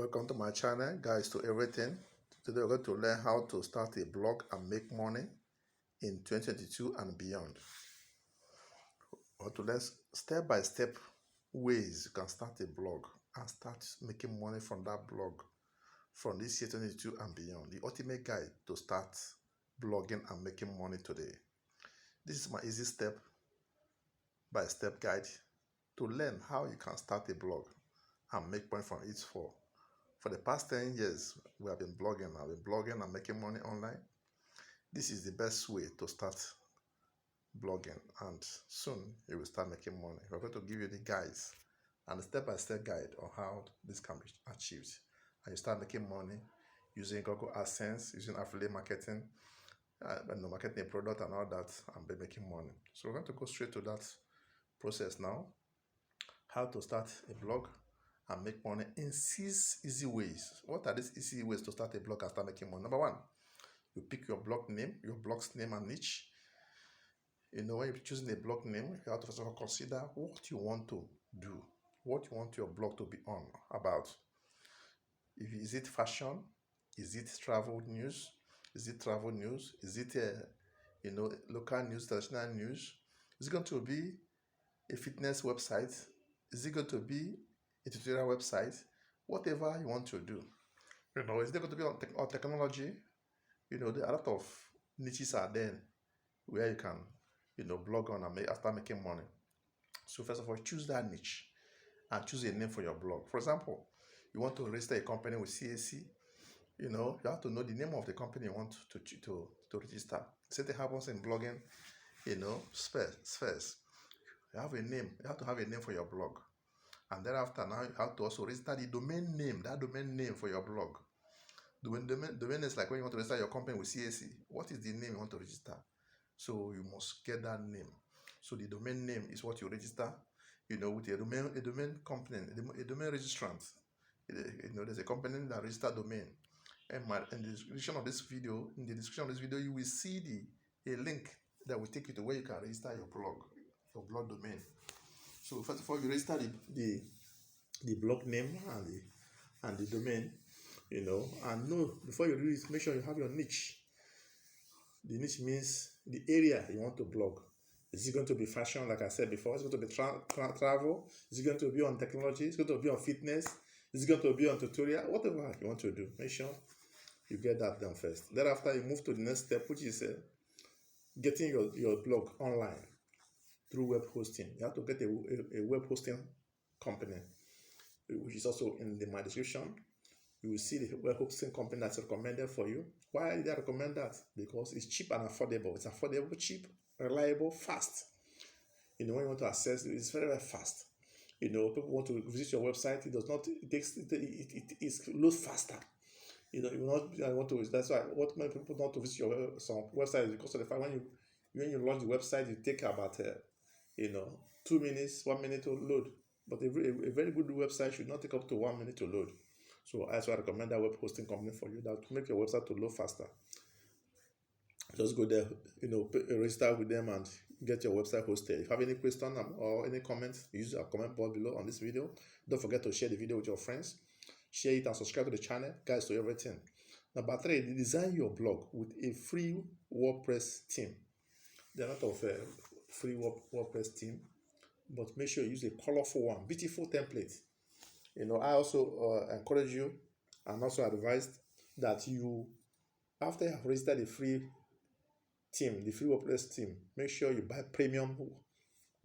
Welcome to my channel, guys, to everything. Today we're going to learn how to start a blog and make money in 2022 and beyond. Or to learn step-by-step ways you can start a blog and start making money from that blog from this year 2022 and beyond. The ultimate guide to start blogging and making money today. This is my easy step-by-step guide to learn how you can start a blog and make money from it for the past 10 years, we have been blogging. I've been blogging and making money online. This is the best way to start blogging, and soon you will start making money. We're going to give you the guides and a step-by-step guide on how this can be achieved. And you start making money using Google AdSense, using affiliate marketing, marketing a product and all that, and be making money. So we're going to go straight to that process now. How to start a blog and make money in 6 easy ways. What are these easy ways to start a blog and start making money? Number 1, you pick your blog's name and niche. When you're choosing a blog name, you have to first of all consider what you want to do, what you want your blog to be on about. Is it fashion? Is it travel news? Is it local news, traditional news? Is it going to be a fitness website? Is it going to be a tutorial website? Whatever you want to do. Is it going to be on technology? There are a lot of niches are there where you can, blog on and start making money. So first of all, choose that niche and choose a name for your blog. For example, you want to register a company with CAC. You have to know the name of the company you want to register. Same thing happens in blogging. First, you have a name. You have to have a name for your blog. And thereafter, now you have to also register the domain name, that domain name for your blog. Domain is like when you want to register your company with CAC. What is the name you want to register? So you must get that name. So the domain name is what you register, with a domain company, a domain registrant. There's a company that registers domain. And in the description of this video, you will see a link that will take you to where you can register your blog domain. So first of all, you register the blog name and the domain, and before you do this, make sure you have your niche. The niche means the area you want to blog. Is it going to be fashion, like I said before? Is it going to be travel? Is it going to be on technology? Is it going to be on fitness? Is it going to be on tutorial? Whatever you want to do, make sure you get that done first. Thereafter, you move to the next step, which is getting your blog online through web hosting. You have to get a web hosting company, which is also in my description. You will see the web hosting company that's recommended for you. Why did I recommend that? Because it's cheap and affordable. It's affordable, cheap, reliable, fast. When you want to access it, it's very, very fast. People want to visit your website. It loads faster. That's why what many people want to visit some websites because of the fact when you launch the website, you take about 2 minutes, 1 minute to load. But a very good website should not take up to 1 minute to load. So that's why I recommend that web hosting company for you, that to make your website to load faster. Just go there, register with them and get your website hosted. If you have any question or any comments, use our comment box below on this video. Don't forget to share the video with your friends. Share it and subscribe to the channel, guys, to everything. Number 3, design your blog with a free WordPress theme. There are a lot of free WordPress theme, but make sure you use a colorful one, beautiful template. I also encourage you and also advise that you, after you have registered the free theme, the free WordPress theme, make sure you buy Premium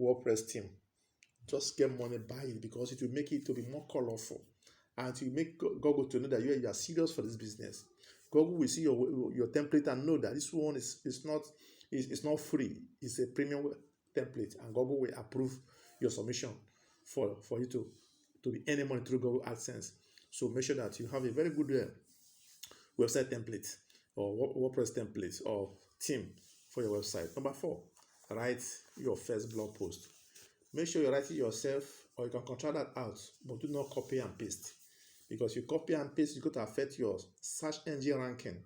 WordPress theme. Just get money, buy it, because it will make it to be more colorful and to make Google to know that you are serious for this business. Google will see your template and know that this one is not free. It's a premium template, and Google will approve your submission for you to be earning money through Google AdSense. So make sure that you have a very good website template or WordPress template or theme for your website. Number 4, write your first blog post. Make sure you write it yourself, or you can contract that out, but do not copy and paste. Because you copy and paste, it's going to affect your search engine ranking,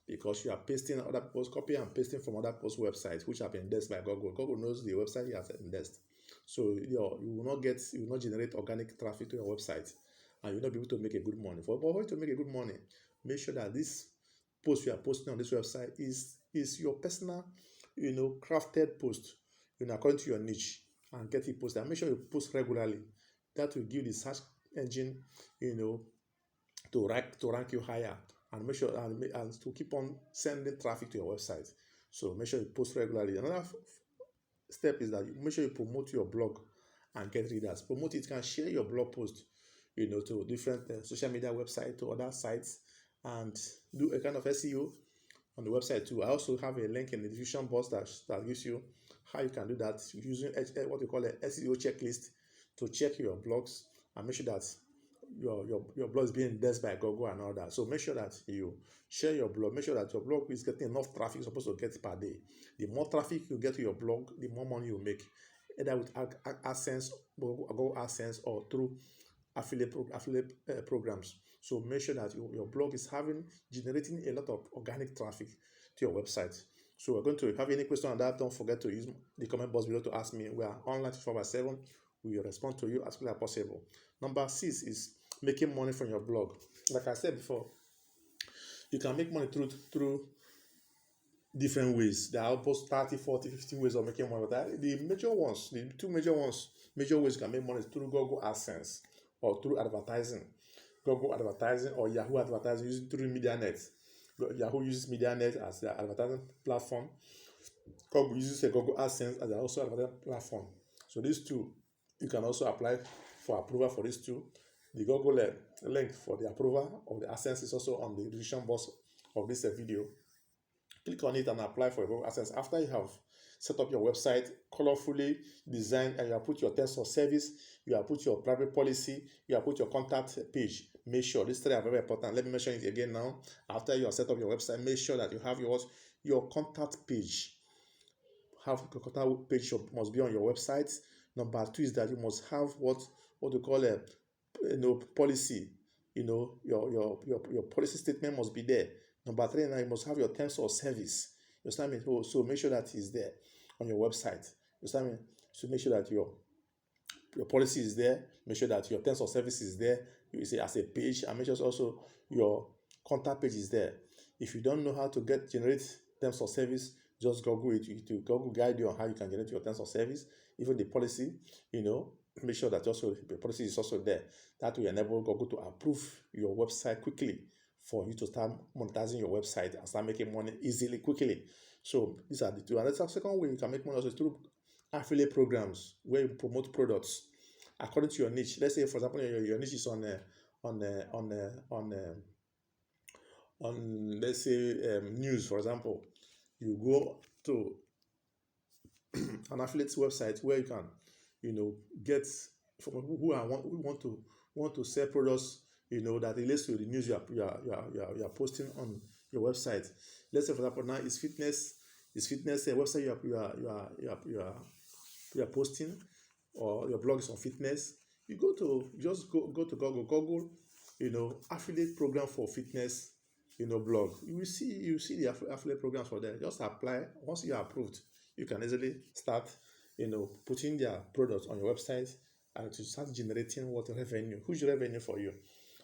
because you are pasting other people's copy and pasting from other people's websites, which have been indexed by Google. Google knows the website you have indexed. So you will not generate organic traffic to your website. and you'll not be able to make a good money. For you to make a good money, make sure that this post you are posting on this website is your personal, crafted post, according to your niche, and get it posted. And make sure you post regularly. That will give the search engine, to rank you higher, and make sure and to keep on sending traffic to your website. So make sure you post regularly. Another step is that you make sure you promote your blog and get readers. Promote it. You can share your blog post, to different social media websites, to other sites, and do a kind of SEO on the website too. I also have a link in the description box that gives you how you can do that using what we call an SEO checklist to check your blogs and make sure that your blog is being indexed by Google and all that. So make sure that you share your blog. Make sure that your blog is getting enough traffic you're supposed to get per day. The more traffic you get to your blog, the more money you make, either with AdSense, Google AdSense, or through affiliate programs. So make sure that your blog is generating a lot of organic traffic to your website. So we're going to have any question on that. Don't forget to use the comment box below to ask me. We are online 24/7. We will respond to you as quickly as possible. Number 6 is making money from your blog. Like I said before, you can make money through different ways. There are almost 30, 40, 50 ways of making money. The two major ways you can make money is through Google AdSense or through advertising. Google advertising or Yahoo advertising using through MediaNet. Yahoo uses MediaNet as their advertising platform. Google uses a Google AdSense as their also advertising platform. So these two, you can also apply for approval for these two. The Google link for the approval of the AdSense is also on the description box of this video. Click on it and apply for Google AdSense. After you have set up your website, colorfully designed, and you have put your terms of service, you have put your private policy, you have put your contact page. Make sure these three are very important. Let me mention it again now. After you have set up your website, make sure that you have your contact page. Your contact page must be on your website. Number 2 is that you must have what you call a policy. Your policy statement must be there. Number 3, now you must have your terms of service. You understand me? So make sure that it's there on your website. You understand me? So make sure that your policy is there. Make sure that your terms of service is there. You see as a page, and make sure also your contact page is there. If you don't know how to generate terms of service, just Google it. Google guide you on how you can generate your terms of service. Even the policy, make sure that also the policy is also there. That will enable Google to approve your website quickly for you to start monetizing your website and start making money easily, quickly. So these are the two. And the second way you can make money also is through affiliate programs where you promote products according to your niche. Let's say, for example, your niche is on let's say news, for example. You go to an affiliate website where you can, get from people who want to sell products, that relates to the news you are posting on your website. Let's say, for example, now is fitness a website you are posting, or your blog is on fitness. You go to Google, affiliate program for fitness, blog. You see the affiliate programs for there. Just apply. Once you are approved, you can easily start, putting their products on your website and to start generating huge revenue for you.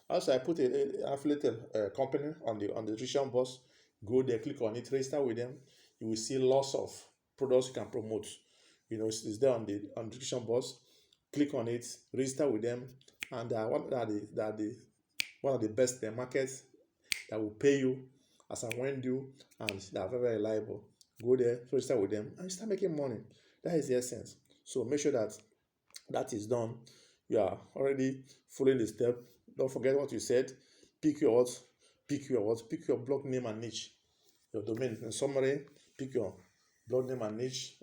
Also, I put an affiliate company on the description box. Go there, click on it, register with them. You will see lots of products you can promote. It's there on the description box. Click on it, register with them, and one of the best markets that will pay you as and when due, and they are very, very reliable. Go there, register with them, and start making money. That is the essence. So make sure that is done. You are already following the step. Don't forget what you said. Pick your blog name and niche. Your domain. In summary, pick your blog name and niche.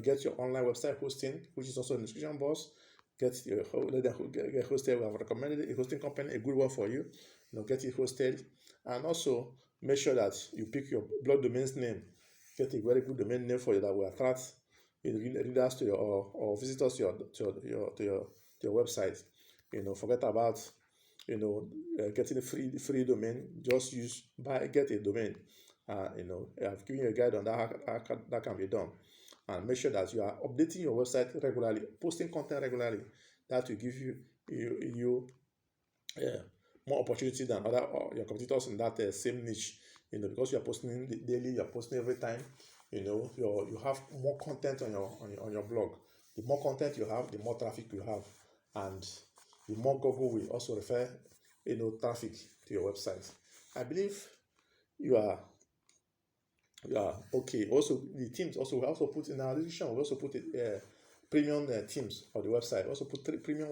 Get your online website hosting, which is also in the description box. Get hosted. We have recommended a hosting company, a good one for you. Get it hosted, and also make sure that you pick your blog domain's name. Get a very good domain name for you that will attract readers to or visitors to your website. Forget about getting a free domain. Just get a domain. I've given you a guide on that how that can be done. And make sure that you are updating your website regularly, posting content regularly. That will give you more opportunity than other your competitors in that same niche. Because you are posting daily, you are posting every time. You have more content on your blog. The more content you have, the more traffic you have, and the more Google will also refer traffic to your website. I believe you are okay. Also, the themes we also put in our description. We also put premium themes on the website. Also put premium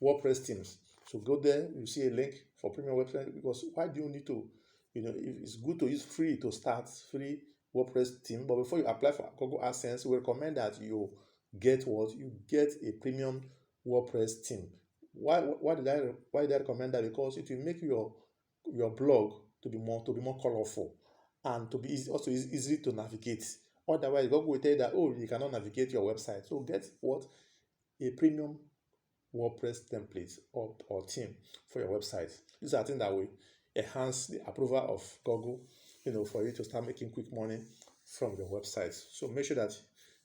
WordPress themes. So go there, you see a link for premium website. Because why do you need to? It's good to use free WordPress theme. But before you apply for Google AdSense, we recommend that you get a premium WordPress theme. Why did I recommend that? Because it will make your blog to be more colorful, and to be easy to navigate. Otherwise, Google will tell you that, you cannot navigate your website. So get a premium WordPress template or theme for your website. These are things that will enhance the approval of Google, for you to start making quick money from your website. So make sure that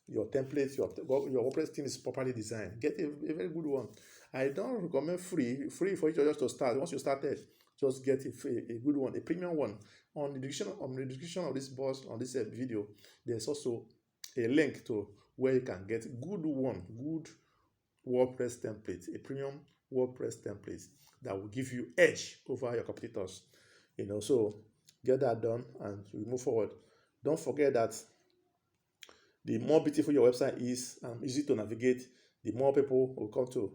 your template, your WordPress theme is properly designed. Get a very good one. I don't recommend free for you just to start. Once you started, just get a good one, a premium one. On the description of this video, there's also a link to where you can get good WordPress template, a premium WordPress template that will give you edge over your competitors. So get that done and we move forward. Don't forget that the more beautiful your website is and easy to navigate, the more people will come to,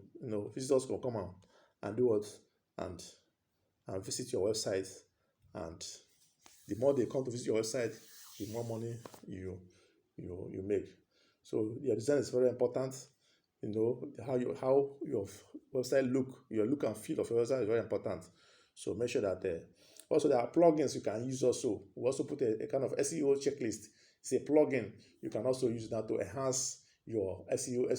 visitors will come out and do what? And visit your website. And the more they come to visit your website, the more money you make. So your design is very important. How your website your look and feel of your website is very important. So make sure that also there are plugins you can use also. We also put a kind of SEO checklist. It's a plugin you can also use that to enhance your SEO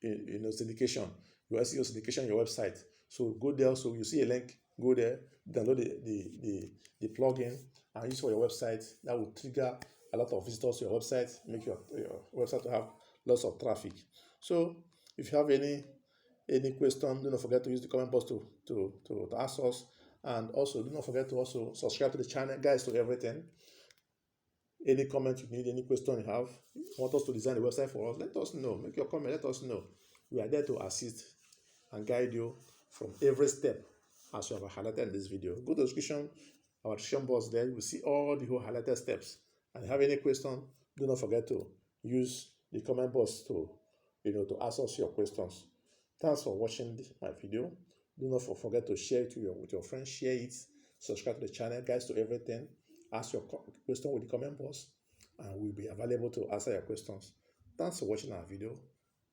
syndication, your SEO syndication, your website. So go there. So you see a link, go there, download the plugin and use for your website. That will trigger a lot of visitors to your website, make your website to have lots of traffic. So if you have any question, do not forget to use the comment box to ask us. And also do not forget to also subscribe to the channel, guys, to everything. Any comment you need, any question you have, want us to design the website for us, let us know. Make your comment, let us know. We are there to assist and guide you from every step as you have highlighted in this video. Go to the description, our description box there, you will see all the whole highlighted steps. And if you have any question, do not forget to use the comment box to ask us your questions. Thanks for watching my video. Do not forget to share it with your friends. Share it. Subscribe to the channel, guys, to everything. Ask your question with the comment box, and we'll be available to answer your questions. Thanks for watching our video.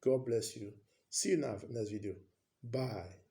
God bless you. See you in our next video. Bye.